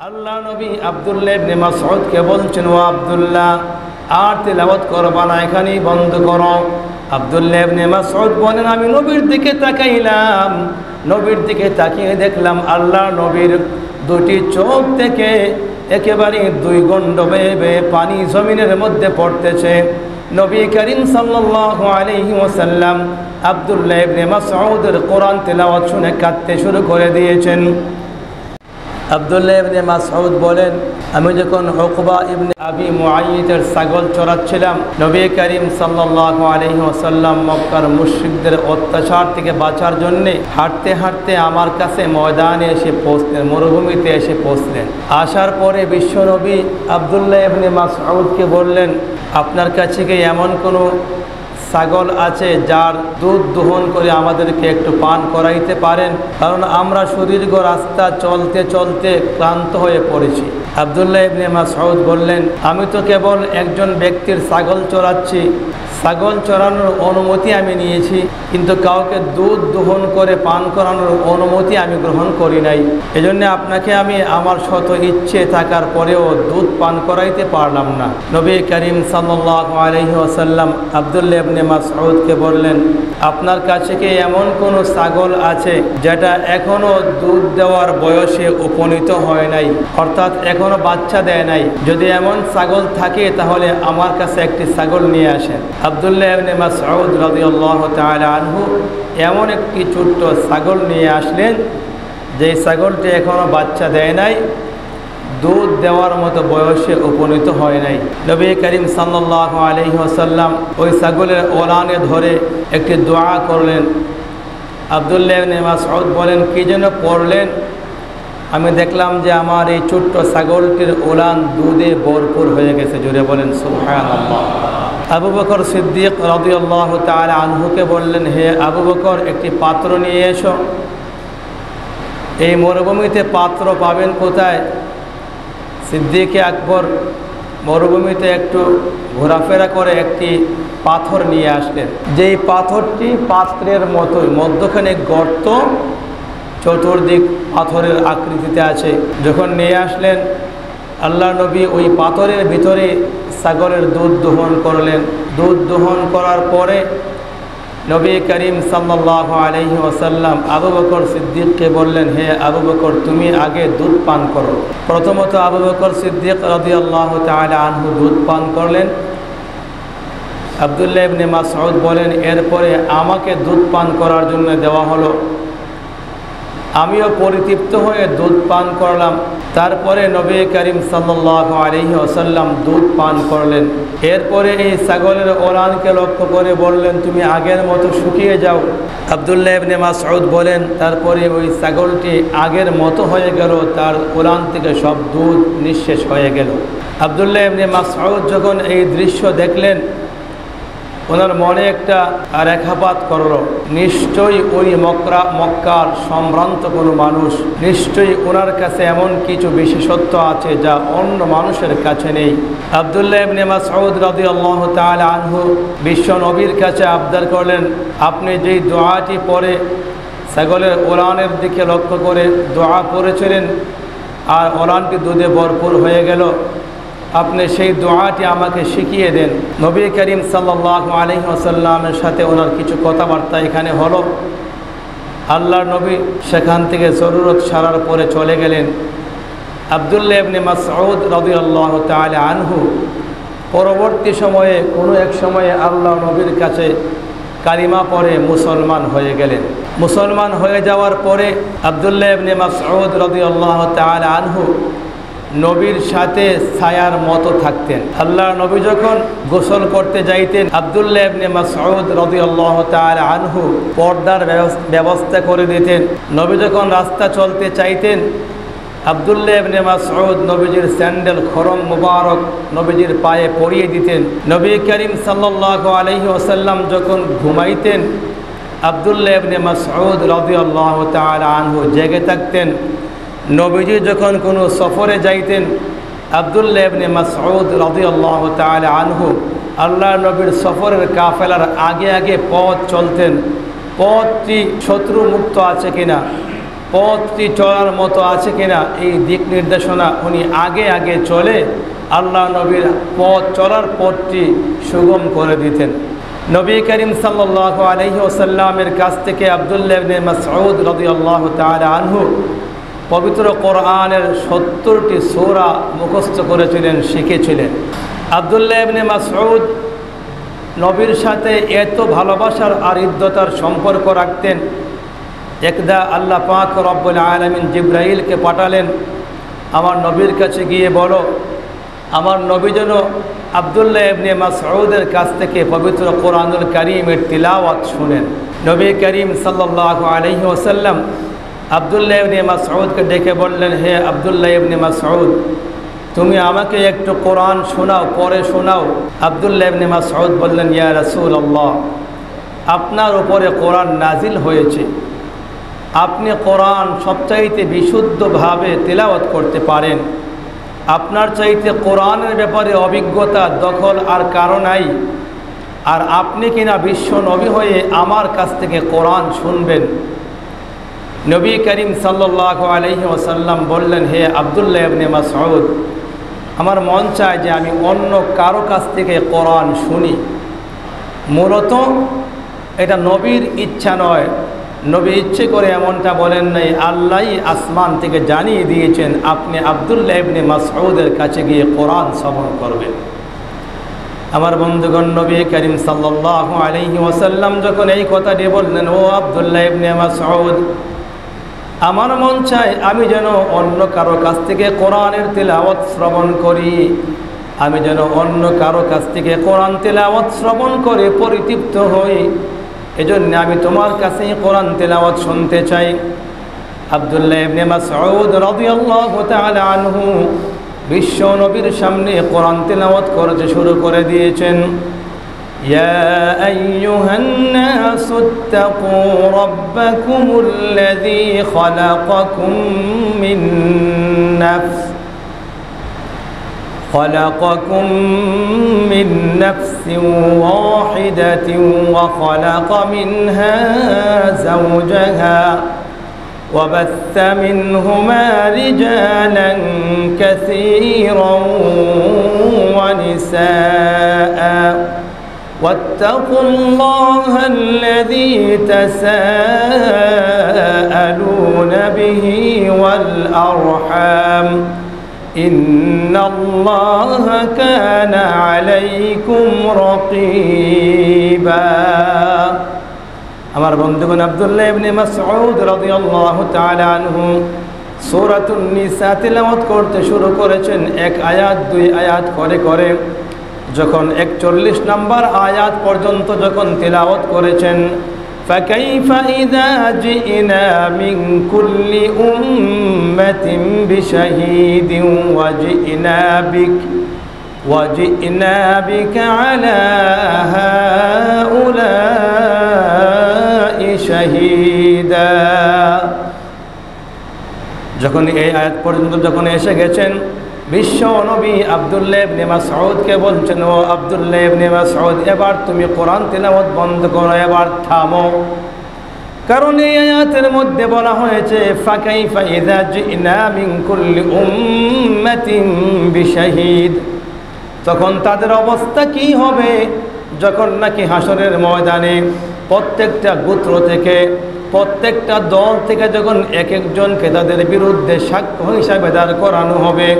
আল্লাহ নবী আব্দুল্লাহ ইবনে মাসউদকে বলছেন, ও আব্দুল্লাহ, আর তিলাওয়াত করবা না, এখানেই বন্ধ করো। আব্দুল্লাহ ইবনে মাসউদ বলেন, আমি নবীর দিকে তাকাইলাম, নবীর দিকে তাকিয়ে দেখলাম আল্লাহ নবীর দুটি চোখ থেকে একেবারে দুই গন্ড বেয়ে বেয়ে পানি জমিনের মধ্যে পড়তেছে। নবী করিম সাল্লাল্লাহু আলাইহি ওয়াসাল্লাম আব্দুল্লাহ ইবনে মাসউদের কোরআন তিলাওয়াত শুনে কাঁদতে শুরু করে দিয়েছেন। আব্দুল্লাহ ইবনে মাসউদ বলেন, আমি যখন উকবা ইবনে আবি মুআইয়িদের ছাগল চড়াচ্ছিলাম, নবী করিম সাল্লাল্লাহু আলাইহি ওয়াসাল্লাম মক্কার মুশরিকদের অত্যাচার থেকে বাঁচার জন্য হাঁটতে হাঁটতে আমার কাছে ময়দানে এসে পৌঁছলেন, মরুভূমিতে এসে পৌঁছলেন। আসার পরে বিশ্বনবী আব্দুল্লাহ ইবনে মাসউদকে বললেন, আপনার কাছে কি এমন কোনো ছাগল আছে যার দুধ দোহন করে আমাদেরকে একটু পান করাইতে পারেন? কারণ আমরা সুদীর্ঘ রাস্তা চলতে চলতে ক্লান্ত হয়ে পড়েছি। আব্দুল্লাহ ইবনে মাসউদ বললেন, আমি তো কেবল একজন ব্যক্তির ছাগল চড়াচ্ছি, ছাগল চড়ানোর অনুমতি আমি নিয়েছি, কিন্তু কাউকে দুধ দোহন করে পান করানোর অনুমতি আমি গ্রহণ করি নাই। এজন্য আপনাকে আমি আমার শত ইচ্ছে থাকার পরেও দুধ পান করাইতে পারলাম না। নবী করিম সাল্লাল্লাহু আলাইহি ওয়াসাল্লাম আব্দুল্লাহ ইবনে মাসউদকে বললেন, আপনার কাছে কি এমন কোনো ছাগল আছে যেটা এখনো দুধ দেওয়ার বয়সে উপনীত হয় নাই, অর্থাৎ এখনো বাচ্চা দেয় নাই? যদি এমন ছাগল থাকে তাহলে আমার কাছে একটি ছাগল নিয়ে আসেন। আব্দুল্লাহ ইবনে মাসউদ রাদিয়াল্লাহু তাআলা আনহু এমন একটি ছোট্ট ছাগল নিয়ে আসলেন, যে ছাগলটি এখনো বাচ্চা দেয় নাই, দুধ দেওয়ার মতো বয়সে উপনীত হয় নাই। নবী করিম সাল্লাল্লাহু আলাইহি ওয়াসাল্লাম ওই ছাগলের ওলানে ধরে একটি দোয়া করলেন। আব্দুল্লাহ ইবনে মাসউদ বলেন, কি যেন পড়লেন? আমি দেখলাম যে আমার এই ছোট্ট ছাগলটির ওলান দুধে ভরপুর হয়ে গেছে। জোরে বলেন সুবহানাল্লাহ। আবু বকর সিদ্দিক রাদিয়াল্লাহু তাআলা আনহুকে বললেন, হে আবু বকর, একটি পাত্র নিয়ে এসো। এই মরুভূমিতে পাত্র পাবেন কোথায়? সিদ্দিকে আকবর মরুভূমিতে একটু ঘোরাফেরা করে একটি পাথর নিয়ে আসলেন। যেই পাথরটি পাত্রের মতোই, মধ্যখানে গর্ত, চতুর্দিক পাথরের আকৃতিতে আছে। যখন নিয়ে আসলেন, আল্লাহ নবী ওই পাথরের ভিতরে ছাগলের দুধ দোহন করলেন। দুধ দোহন করার পরে নবী করিম সাল্লাল্লাহু আলাইহি ওয়াসাল্লাম আবু বকর সিদ্দিককে বললেন, হে আবু বকর, তুমি আগে দুধ পান করো। প্রথমত আবু বকর সিদ্দিক রাদিয়াল্লাহু তাআলা আনহু দুধ পান করলেন। আব্দুল্লাহ ইবনে মাসউদ বলেন, এরপরে আমাকে দুধ পান করার জন্য দেওয়া হলো। আমিও পরিতৃপ্ত হয়ে দুধ পান করলাম। তারপরে নবী করিম সাল্লাল্লাহু আলাইহি ওয়াসাল্লাম দুধ পান করলেন। এরপরে এই ছাগলের ওলানকে লক্ষ্য করে বললেন, তুমি আগের মতো শুকিয়ে যাও। আব্দুল্লাহ ইবনে মাসউদ বলেন, তারপরে ওই ছাগলটি আগের মতো হয়ে গেল, তার ওলান থেকে সব দুধ নিঃশেষ হয়ে গেল। আব্দুল্লাহ ইবনে মাসউদ যখন এই দৃশ্য দেখলেন, ওনার মনে একটা রেখাপাত করলো, নিশ্চয়ই ওই মক্কার সম্ভ্রান্ত কোনো মানুষ, নিশ্চয়ই ওনার কাছে এমন কিছু বিশেষত্ব আছে যা অন্য মানুষের কাছে নেই। আব্দুল্লাহ ইবনে মাসউদ রাদিয়াল্লাহু তাআলা আনহু বিশ্ব নবীর কাছে আবদার করলেন, আপনি যেই দোয়াটি পরে ছাগলের ওলানের দিকে লক্ষ্য করে দোয়া পড়েছিলেন আর ওলানটি দুধে ভরপুর হয়ে গেল, আপনি সেই দোয়াটি আমাকে শিখিয়ে দেন। নবী করিম সাল্লাল্লাহু আলাইহি ওয়াসাল্লামের সাথে ওনার কিছু কথাবার্তা এখানে হলো। আল্লাহর নবী সেখান থেকে জরুরত সারার পরে চলে গেলেন। আব্দুল্লাহ ইবনে মাসউদ রাদিয়াল্লাহু তাআলা আনহু পরবর্তী সময়ে কোনো এক সময়ে আল্লাহ নবীর কাছে কালিমা পড়ে মুসলমান হয়ে গেলেন। মুসলমান হয়ে যাওয়ার পরে আব্দুল্লাহ ইবনে মাসউদ রাদিয়াল্লাহু তাআলা আনহু নবীর সাথে ছায়ার মতো থাকতেন। আল্লাহ নবী যখন গোসল করতে যাইতেন, আব্দুল্লাহ ইবনে মাসউদ রাদিয়াল্লাহু তাআলা আনহু পর্দার ব্যবস্থা করে দিতেন। নবী যখন রাস্তা চলতে চাইতেন, আব্দুল্লাহ ইবনে মাসউদ নবীজির স্যান্ডেল খরম মুবারক নবীজির পায়ে পরিয়ে দিতেন। নবী করিম সাল্লাল্লাহু আলাইহি ওয়াসাল্লাম যখন ঘুমাইতেন, আব্দুল্লাহ ইবনে মাসউদ রাদিয়াল্লাহু তাআলা আনহু জেগে থাকতেন। নবীজি যখন কোনো সফরে যাইতেন, আব্দুল্লাহ ইবনে মাসউদ রাদিয়াল্লাহু তাআলা আনহু আল্লাহ নবীর সফরের কাফেলার আগে আগে পথ চলতেন। পথটি শত্রু মুক্ত আছে কিনা, পথটি চলার মতো আছে কিনা এই দিক নির্দেশনা উনি আগে আগে চলে আল্লাহ নবীর পথ চলার পথটি সুগম করে দিতেন। নবী করিম সাল্লাল্লাহু আলাইহি ওয়াসাল্লামের কাছ থেকে আব্দুল্লাহ ইবনে মাসউদ রাদিয়াল্লাহু তাআলা আনহু পবিত্র কোরআনের 70টি সূরা মুখস্থ করেছিলেন, শিখেছিলেন। আব্দুল্লাহ ইবনে মাসউদ নবীর সাথে এত ভালোবাসার আর হৃদ্যতার সম্পর্ক রাখতেন, একদা আল্লাহ পাক রব্বুল আলামিন জিবরাইলকে পাঠালেন, আমার নবীর কাছে গিয়ে বলো আমার নবী যেন আব্দুল্লাহ ইবনে মাসউদের কাছ থেকে পবিত্র কোরআনুল কারীমের তিলাওয়াত শুনেন। নবী করিম সাল্লাল্লাহু আলাইহি ওয়াসাল্লাম আব্দুল্লাহ ইবনে মাসউদকে ডেকে বললেন, হে আব্দুল্লাহ ইবনে মাসউদ, তুমি আমাকে একটু কোরআন শোনাও, পড়ে শোনাও। আব্দুল্লাহ ইবনে মাসউদ বললেন, ইয়া রাসূলুল্লাহ, আপনার উপরে কোরআন নাজিল হয়েছে, আপনি কোরআন সবচাইতে বিশুদ্ধভাবে তেলাওয়াত করতে পারেন, আপনার চাইতে কোরআনের ব্যাপারে অভিজ্ঞতা দখল আর কারো নাই, আর আপনি কিনা বিশ্ব নবী হয়ে আমার কাছ থেকে কোরআন শুনবেন। নবী করিম সাল্লাল্লাহু আলাইহি ওয়াসাল্লাম বললেন, হে আব্দুল্লাহ ইবনে মাসউদ, আমার মন চায় যে আমি অন্য কারো কাছ থেকে কোরআন শুনি। মূলত এটা নবীর ইচ্ছা নয়, নবী ইচ্ছে করে এমনটা বলেন নাই, আল্লাহই আসমান থেকে জানিয়ে দিয়েছেন আপনি আব্দুল্লাহ ইবনে মাসউদের কাছে গিয়ে কোরআন শ্রবণ করবেন। আমার বন্ধুগণ, নবী করিম সাল্লাল্লাহু আলাইহি ওয়াসাল্লাম যখন এই কথাটি বললেন, ও আব্দুল্লাহ ইবনে মাসউদ, আমার মন চায় আমি যেন অন্য কারো কাছ থেকে কোরআনের তেলাওয়াত শ্রবণ করি, আমি যেন অন্য কারো কাছ থেকে কোরআন তেলাওয়াত শ্রবণ করে পরিতৃপ্ত হই, এজন্য আমি তোমার কাছেই কোরআন তেলাওয়াত শুনতে চাই। আব্দুল্লাহ ইবনে মাসউদ রাদিয়াল্লাহু তাআলা আনহু বিশ্ব নবীর সামনে কোরআন তেলাওয়াত করতে শুরু করে দিয়েছেন। ইয়া আইয়ুহান নাসুত্তাকু রাব্বাকুমুল্লাযী খালাকাকুম মিন নাফস خلقكم من نفس واحدة وخلق منها زوجها وبث منهما رجالا كثيرا ونساء واتقوا الله الذي تساءلون به والأرحام إن الله كان عليكم رقيبا। আমার বন্ধুগণ, আব্দুল্লাহ ইবনে মাসউদ রাদিয়াল্লাহু তাআলা আনহু সূরাতুন নিসা তেলাওয়াত করতে শুরু করেছেন, এক আয়াত দুই আয়াত করে করে যখন 41 নম্বর আয়াত পর্যন্ত যখন তেলাওয়াত করেছেন, فكيف إذا جئنا من كل أمة بشهيد وجئنا بك على هؤلاء شهيدا। যখন এই আয়াত পর্যন্ত যখন এসে গেছেন, বিশ্ব নবী আব্দুল্লাহ ইবনে মাসউদকে বলছেন, ও আব্দুল্লাহ ইবনে মাসউদ, এবার তুমি কোরআন তেলাওয়াত বন্ধ করো, এবার থামো। কারণ এই আয়াতের মধ্যে বলা হয়েছে ফাকাইফা ইযা জিনা মিন কুল্লি উম্মাতিন বিশাহিদ, তখন তাদের অবস্থা কি হবে যখন নাকি হাসরের ময়দানে প্রত্যেকটা গোত্র থেকে প্রত্যেকটা দল থেকে যখন এক একজনকে তাদের বিরুদ্ধে সাক্ষ্য হিসাবে দাঁড় করানো হবে।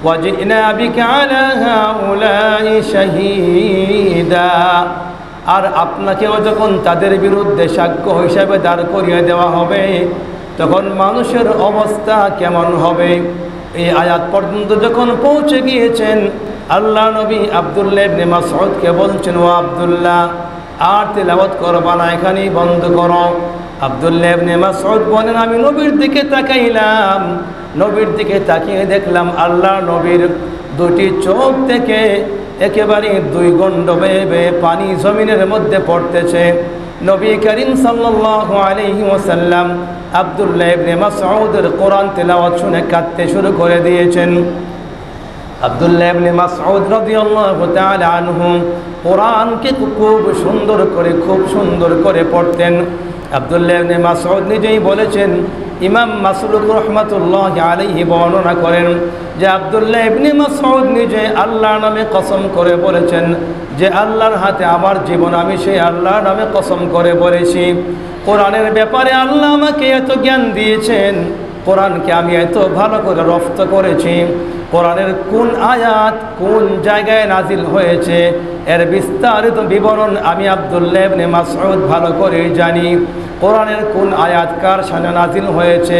ওয়াজিনা বিকা আলা হাউলাই শাহীদা, আর আপনাকেও যখন তাদের বিরুদ্ধে সাক্ষ্য হিসাবে দাঁড় করিয়ে দেওয়া হবে, তখন মানুষের অবস্থা কেমন হবে। এই আয়াত পর্যন্ত যখন পৌঁছে গিয়েছেন, আল্লাহ নবী আব্দুল্লাহ ইবনে মাসউদকে বলছেন, ও আব্দুল্লাহ, আর তেলাওয়াত করবা না, এখানেই বন্ধ করো। আব্দুল্লাহ ইবনে মাসউদ বলেন, আমি নবীর দিকে তাকাইলাম, নবীর দিকে তাকিয়ে দেখলাম আল্লাহ নবীর দুটি চোখ থেকে একেবারে দুই গন্ড বেয়ে বেয়ে পানি জমিনের মধ্যে পড়তেছে। নবী করিম সাল্লাল্লাহু আলাইহি ওয়াসাল্লাম আব্দুল্লাহ ইবনে মাসউদের কোরআন তেলাওয়াত শুনে কাঁদতে শুরু করে দিয়েছেন। আব্দুল্লাহ ইবনে মাসউদ রাদিয়াল্লাহু তাআলা আনহু কোরআনকে খুব সুন্দর করে পড়তেন। আব্দুল্লাহ ইবনে মাসউদ নিজেই বলেছেন, ইমাম মাসরুক রহমাতুল্লাহি আলাইহি বর্ণনা করেন যে আব্দুল্লাহ ইবনে মাসউদ নিজে আল্লাহর নামে কসম করে বলেছেন যে আল্লাহর হাতে আমার জীবন, আমি সেই আল্লাহর নামে কসম করে বলেছি, কোরআনের ব্যাপারে আল্লাহ আমাকে এত জ্ঞান দিয়েছেন, কোরআনকে আমি এত ভালো করে রপ্ত করেছি, কোরআনের কোন আয়াত কোন জায়গায় নাজিল হয়েছে এর বিস্তারিত বিবরণ আমি আব্দুল্লাহ ইবনে মাসউদ ভালো করে জানি। কোরআনের কোন আয়াত কার শানে নাজিল হয়েছে,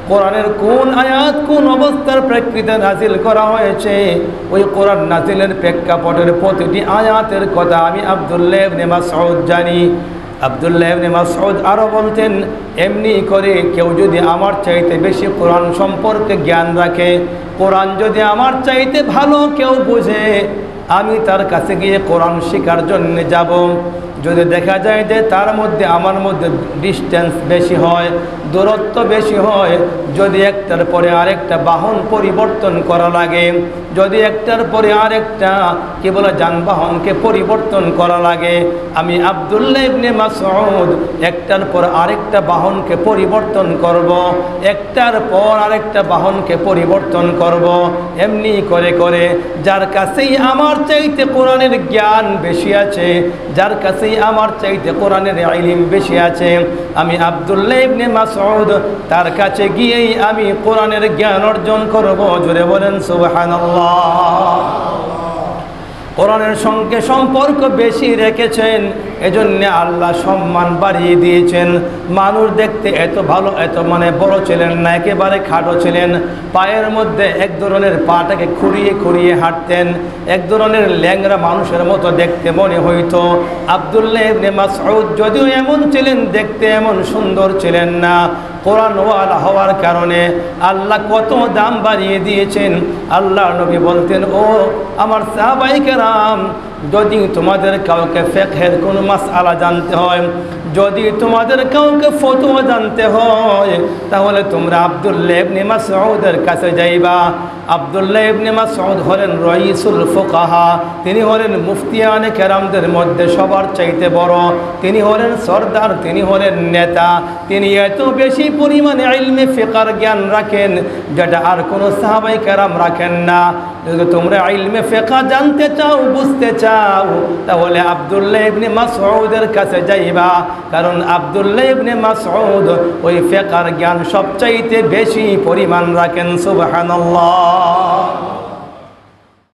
কোরআনের কোন আয়াত কোন অবস্থার প্রেক্ষিতে নাজিল করা হয়েছে, ওই কোরআন নাজিলের প্রেক্ষাপটের প্রতিটি আয়াতের কথা আমি আব্দুল্লাহ ইবনে মাসউদ জানি। আব্দুল্লাহ ইবনে মাসউদ আরও বলতেন, এমনি করে কেউ যদি আমার চাইতে বেশি কোরআন সম্পর্কে জ্ঞান রাখে, কোরআন যদি আমার চাইতে ভালো কেউ বুঝে, আমি তার কাছে গিয়ে কোরআন শেখার জন্য যাব। যদি দেখা যায় যে তার মধ্যে আমার মধ্যে ডিস্টেন্স বেশি হয়, দূরত্ব বেশি হয়, যদি একটার পরে আরেকটা বাহন পরিবর্তন করা লাগে, যদি একটার পরে আরেকটা কি বলে যানবাহনকে পরিবর্তন করা লাগে, আমি আব্দুল্লাহ ইবনে মাসউদ একটার পর আরেকটা বাহনকে পরিবর্তন করব, একটার পর আরেকটা বাহনকে পরিবর্তন করব। এমনি করে করে যার কাছেই আমার চাইতে কোরআনের জ্ঞান বেশি আছে, যার কাছেই আমার চাইতে কোরআনের ইলম বেশি আছে, আমি আব্দুল্লাহ ইবনে মাসউদ তার কাছে গিয়েই আমি কোরআনের জ্ঞান অর্জন করব। জোরে বলেন সুবহানাল্লাহ। কোরআনের সঙ্গে সম্পর্ক বেশি রেখেছেন, এজন্য আল্লাহ সম্মান বাড়িয়ে দিয়েছেন। মানুষ দেখতে এত ভালো, এত বড় ছিলেন না, একেবারে খাটো ছিলেন, পায়ের মধ্যে এক ধরনের পাটাকে খুঁড়িয়ে খুঁড়িয়ে হাঁটতেন, এক ধরনের ল্যাংরা মানুষের মতো দেখতে মনে হইতো। আব্দুল্লাহ ইবনে মাসউদ যদিও এমন ছিলেন, দেখতে এমন সুন্দর ছিলেন না, কোরআনওয়ালা হওয়ার কারণে আল্লাহ কত দাম বাড়িয়ে দিয়েছেন। আল্লাহ নবী বলতেন, ও আমার সাহাবায়ে কেরাম, যদি তোমাদের কাউকে ফিকহের কোনো মাসআলা জানতে হয়, যদি তোমাদের কাউকে ফতোয়া জানতে হয়, তাহলে তোমরা আব্দুল্লাহ ইবনে মাসউদের কাছে যাইবা। আব্দুল্লাহ ইবনে মাসউদ হলেন রাইসুল ফুকাহা, তিনি হলেন মুফতিয়ানে কেরামদের মধ্যে সবার চাইতে বড়, তিনি হলেন সরদার, তিনি হলেন নেতা, তিনি এত বেশি পরিমাণে ইলমে ফিকহের জ্ঞান রাখেন যেটা আর কোনো সাহাবায়ে কেরাম রাখেন না। যদি তোমরা ইলমে ফিকহ জানতে চাও, বুঝতে চাও, তাহলে আব্দুল্লাহ ইবনে মাসউদের কাছে যাইবা, কারণ আব্দুল্লাহ ইবনে মাসউদ ওই ফিকহের জ্ঞান সবচাইতে বেশি পরিমাণ রাখেন। সুবহানাল্লাহ।